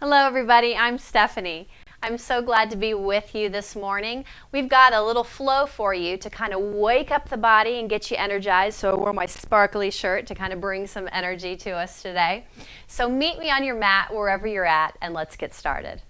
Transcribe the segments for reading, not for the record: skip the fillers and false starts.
Hello everybody, I'm Stephanie. I'm so glad to be with you this morning. We've got a little flow for you to kind of wake up the body and get you energized. So I wore my sparkly shirt to kind of bring some energy to us today. So meet me on your mat wherever you're at and let's get started.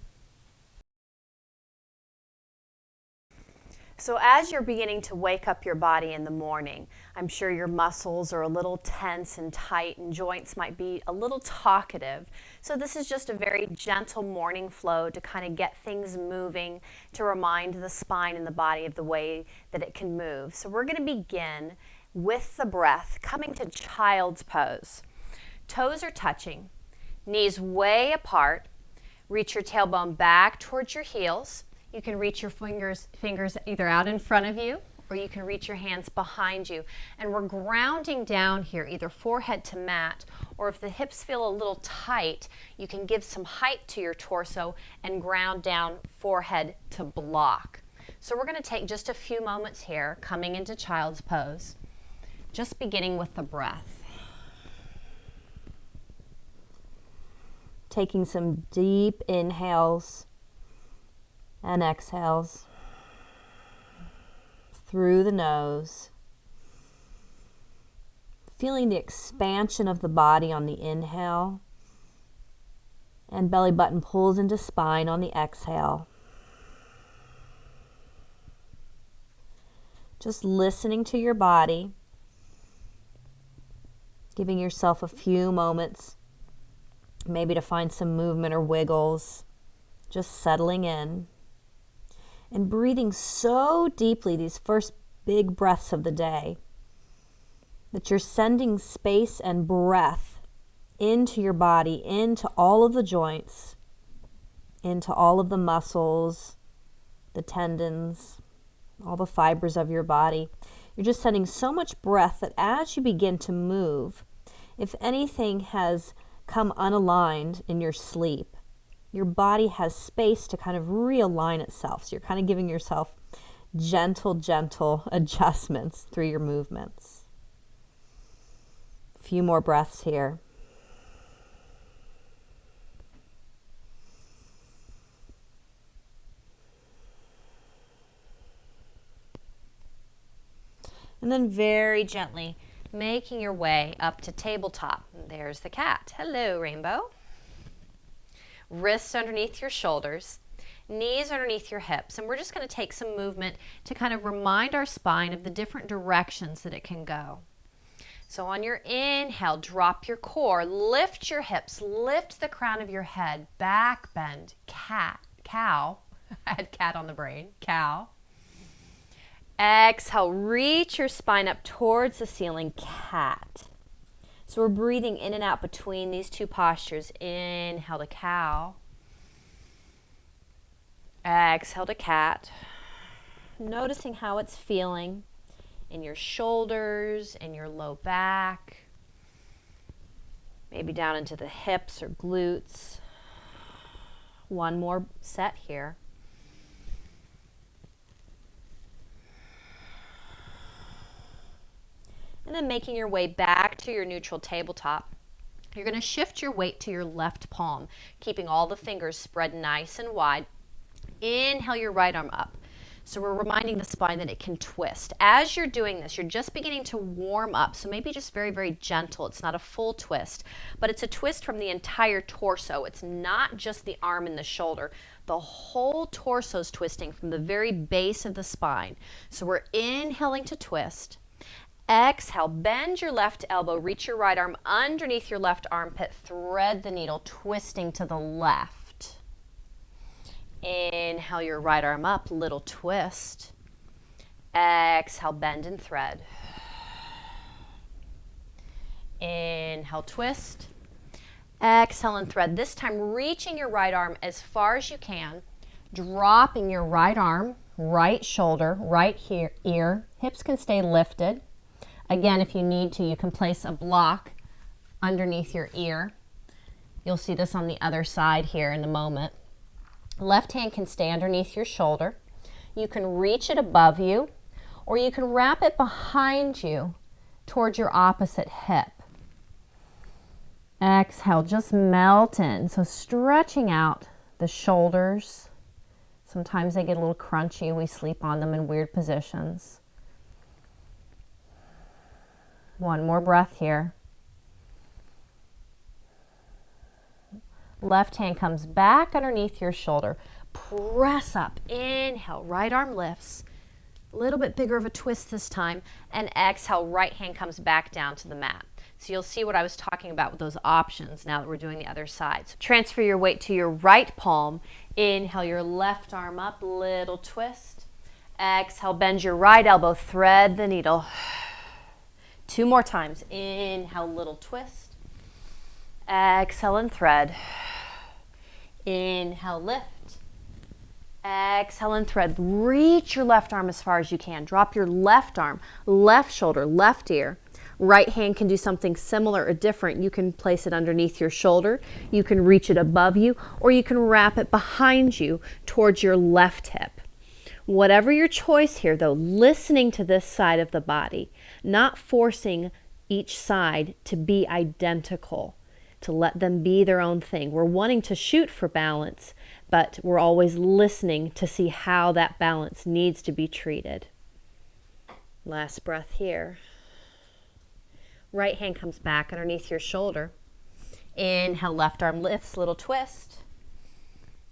So as you're beginning to wake up your body in the morning, I'm sure your muscles are a little tense and tight and joints might be a little talkative. So this is just a very gentle morning flow to kind of get things moving, to remind the spine and the body of the way that it can move. So we're going to begin with the breath, coming to child's pose. Toes are touching, knees way apart. Reach your tailbone back towards your heels. You can reach your fingers either out in front of you or you can reach your hands behind you. And we're grounding down here, either forehead to mat, or if the hips feel a little tight, you can give some height to your torso and ground down forehead to block. So we're going to take just a few moments here, coming into child's pose, just beginning with the breath. Taking some deep inhales and exhales through the nose. Feeling the expansion of the body on the inhale, and belly button pulls into spine on the exhale. Just listening to your body, giving yourself a few moments, maybe to find some movement or wiggles, just settling in. And breathing so deeply these first big breaths of the day that you're sending space and breath into your body, into all of the joints, into all of the muscles, the tendons, all the fibers of your body. You're just sending so much breath that as you begin to move, if anything has come unaligned in your sleep, your body has space to kind of realign itself. So you're kind of giving yourself gentle adjustments through your movements. A few more breaths here. And then very gently making your way up to tabletop. There's the cat. Hello, Rainbow. Wrists underneath your shoulders, knees underneath your hips, and we're just going to take some movement to kind of remind our spine of the different directions that it can go. So on your inhale, drop your core, lift your hips, lift the crown of your head, back bend, cat, cow. I had cat on the brain, cow. Exhale, reach your spine up towards the ceiling, cat. So we're breathing in and out between these two postures. Inhale to cow. Exhale to cat. Noticing how it's feeling in your shoulders, in your low back, maybe down into the hips or glutes. One more set here. And then making your way back to your neutral tabletop. You're going to shift your weight to your left palm, keeping all the fingers spread nice and wide. Inhale your right arm up. So we're reminding the spine that it can twist. As you're doing this, you're just beginning to warm up. So maybe just very gentle. It's not a full twist, but it's a twist from the entire torso. It's not just the arm and the shoulder. The whole torso is twisting from the very base of the spine. So we're inhaling to twist. Exhale, bend your left elbow, reach your right arm underneath your left armpit, thread the needle, twisting to the left. Inhale your right arm up, little twist. Exhale, bend and thread. Inhale, twist. Exhale and thread. This time reaching your right arm as far as you can, dropping your right arm, right shoulder, right ear. Hips can stay lifted. Again, if you need to, you can place a block underneath your ear. You'll see this on the other side here in a moment. Left hand can stay underneath your shoulder. You can reach it above you, or you can wrap it behind you towards your opposite hip. Exhale, just melt in. So stretching out the shoulders. Sometimes they get a little crunchy. We sleep on them in weird positions. One more breath here. Left hand comes back underneath your shoulder. Press up. Inhale, right arm lifts. A little bit bigger of a twist this time. And exhale, right hand comes back down to the mat. So you'll see what I was talking about with those options now that we're doing the other side. So transfer your weight to your right palm. Inhale, your left arm up, little twist. Exhale, bend your right elbow, thread the needle. 2 more times. Inhale, little twist. Exhale and thread. Inhale, lift. Exhale and thread. Reach your left arm as far as you can. Drop your left arm, left shoulder, left ear. Right hand can do something similar or different. You can place it underneath your shoulder. You can reach it above you, or you can wrap it behind you towards your left hip. Whatever your choice here, though, listening to this side of the body, not forcing each side to be identical, to let them be their own thing. We're wanting to shoot for balance, but we're always listening to see how that balance needs to be treated. Last breath here. Right hand comes back underneath your shoulder. Inhale, left arm lifts, little twist.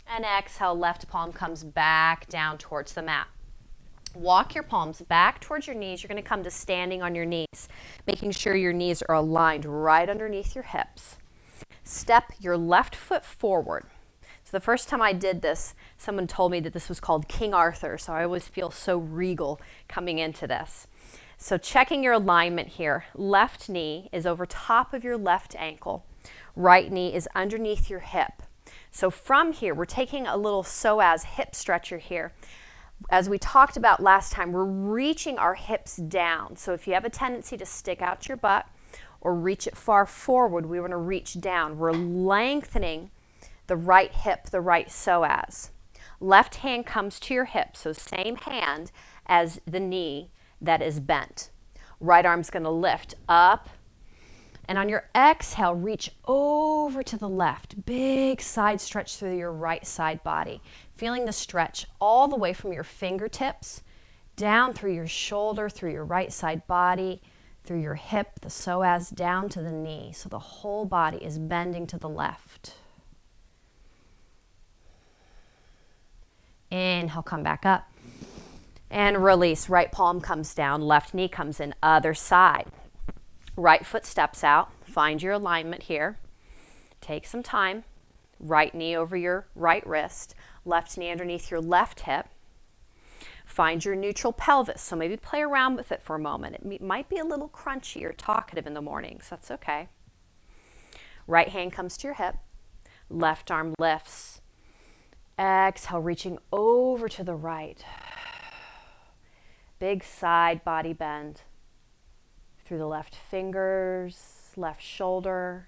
And exhale, left palm comes back down towards the mat. Walk your palms back towards your knees. You're going to come to standing on your knees, making sure your knees are aligned right underneath your hips. Step your left foot forward. So the first time I did this, someone told me that this was called King Arthur, so I always feel so regal coming into this. So checking your alignment here, left knee is over top of your left ankle. Right knee is underneath your hip. So from here, we're taking a little psoas hip stretcher here. As we talked about last time, we're reaching our hips down. So if you have a tendency to stick out your butt or reach it far forward, we want to reach down. We're lengthening the right hip, the right psoas. Left hand comes to your hip, so same hand as the knee that is bent. Right arm's going to lift up. And on your exhale, reach over to the left. Big side stretch through your right side body. Feeling the stretch all the way from your fingertips, down through your shoulder, through your right side body, through your hip, the psoas, down to the knee. So the whole body is bending to the left. Inhale, come back up. And release. Right palm comes down, left knee comes in, other side. Right foot steps out. Find your alignment here. Take some time. Right knee over your right wrist. Left knee underneath your left hip. Find your neutral pelvis. So maybe play around with it for a moment. It might be a little crunchy or talkative in the morning, so that's okay. Right hand comes to your hip. Left arm lifts. Exhale, reaching over to the right. Big side body bend. Through the left fingers, left shoulder,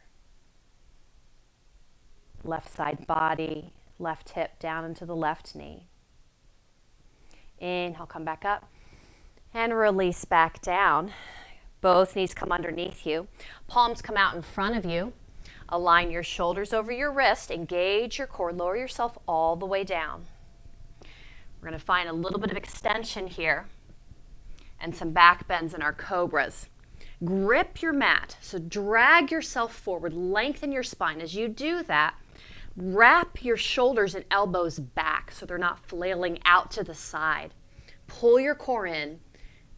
left side body, left hip down into the left knee. Inhale, come back up and release back down. Both knees come underneath you. Palms come out in front of you. Align your shoulders over your wrist. Engage your core. Lower yourself all the way down. We're going to find a little bit of extension here and some back bends in our cobras. Grip your mat, so drag yourself forward, lengthen your spine. As you do that, wrap your shoulders and elbows back so they're not flailing out to the side. Pull your core in.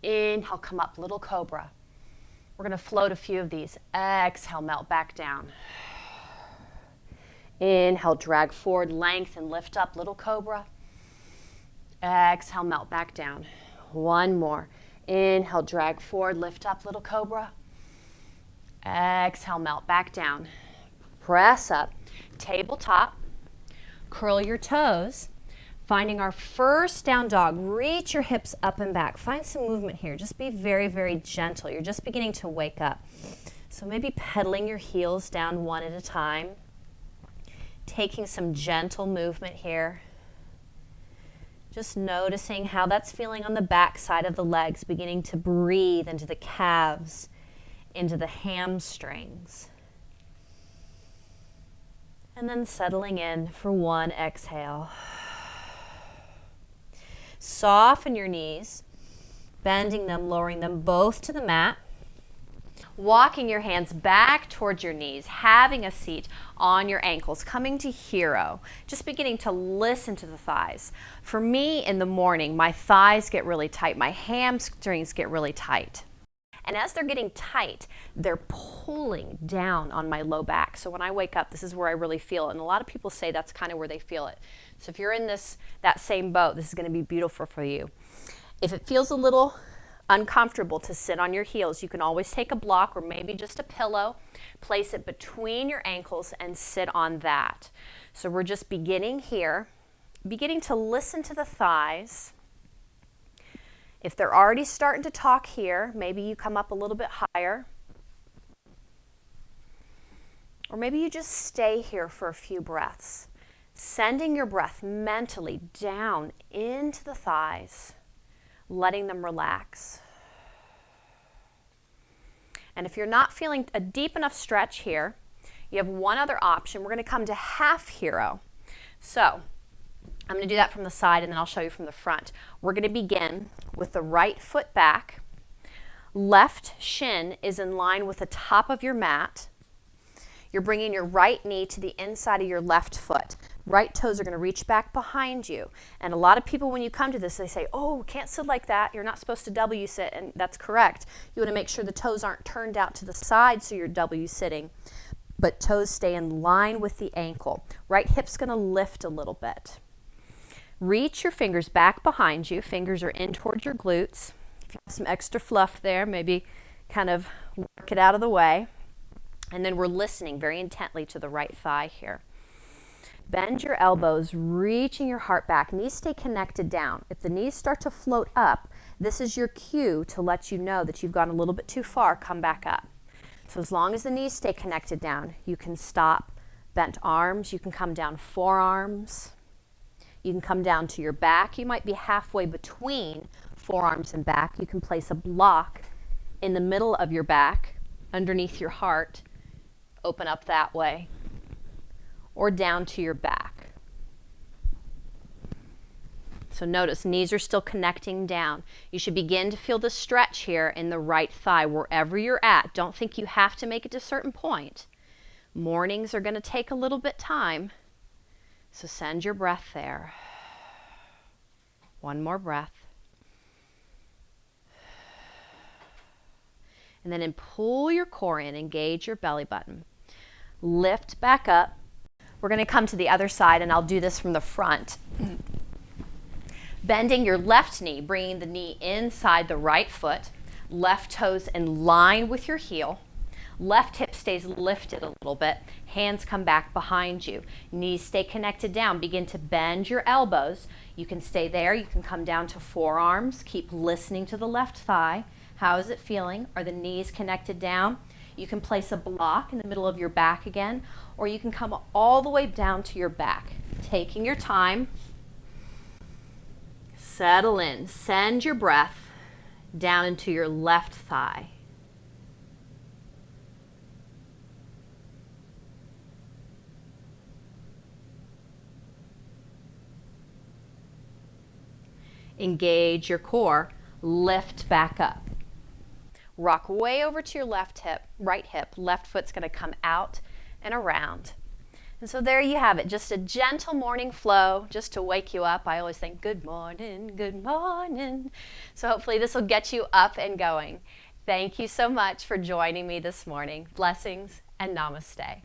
Inhale, come up, little cobra. We're going to float a few of these. Exhale, melt back down. Inhale, drag forward, lengthen, lift up, little cobra. Exhale, melt back down. One more. Inhale, drag forward, lift up, little cobra. Exhale, melt back down. Press up, tabletop, curl your toes. Finding our first down dog, reach your hips up and back. Find some movement here. Just be very, very gentle. You're just beginning to wake up. So maybe pedaling your heels down one at a time. Taking some gentle movement here. Just noticing how that's feeling on the back side of the legs, beginning to breathe into the calves, into the hamstrings. And then settling in for one exhale. Soften your knees, bending them, lowering them both to the mat. Walking your hands back towards your knees, having a seat on your ankles, coming to hero, just beginning to listen to the thighs. For me in the morning, my thighs get really tight, my hamstrings get really tight. And as they're getting tight, they're pulling down on my low back. So when I wake up, this is where I really feel it. And a lot of people say that's kind of where they feel it. So if you're in that same boat, this is going to be beautiful for you. If it feels a little uncomfortable to sit on your heels, you can always take a block or maybe just a pillow, place it between your ankles and sit on that. So we're just beginning here, beginning to listen to the thighs. If they're already starting to talk here, maybe you come up a little bit higher. Or maybe you just stay here for a few breaths, sending your breath mentally down into the thighs, letting them relax. And if you're not feeling a deep enough stretch here, you have one other option. We're going to come to half hero. So I'm going to do that from the side and then I'll show you from the front. We're going to begin with the right foot back. Left shin is in line with the top of your mat. You're bringing your right knee to the inside of your left foot. Right toes are going to reach back behind you. And a lot of people, when you come to this, they say, oh, can't sit like that. You're not supposed to W sit. And that's correct. You want to make sure the toes aren't turned out to the side so you're W sitting. But toes stay in line with the ankle. Right hip's going to lift a little bit. Reach your fingers back behind you. Fingers are in towards your glutes. If you have some extra fluff there, maybe kind of work it out of the way. And then we're listening very intently to the right thigh here. Bend your elbows, reaching your heart back. Knees stay connected down. If the knees start to float up, this is your cue to let you know that you've gone a little bit too far. Come back up. So as long as the knees stay connected down, you can stop bent arms. You can come down forearms. You can come down to your back. You might be halfway between forearms and back. You can place a block in the middle of your back, underneath your heart. Open up that way. Or down to your back. So notice, knees are still connecting down. You should begin to feel the stretch here in the right thigh, wherever you're at. Don't think you have to make it to a certain point. Mornings are going to take a little bit time. So send your breath there. One more breath. And then pull your core in, engage your belly button. Lift back up. We're going to come to the other side, and I'll do this from the front. Bending your left knee, bringing the knee inside the right foot. Left toes in line with your heel. Left hip stays lifted a little bit. Hands come back behind you. Knees stay connected down. Begin to bend your elbows. You can stay there. You can come down to forearms. Keep listening to the left thigh. How is it feeling? Are the knees connected down? You can place a block in the middle of your back again, or you can come all the way down to your back. Taking your time. Settle in. Send your breath down into your left thigh. Engage your core. Lift back up. Rock way over to your left hip, right hip. Left foot's going to come out and around. And so there you have it, just a gentle morning flow, just to wake you up. I always think, good morning, good morning. So hopefully this will get you up and going. Thank you so much for joining me this morning. Blessings and namaste.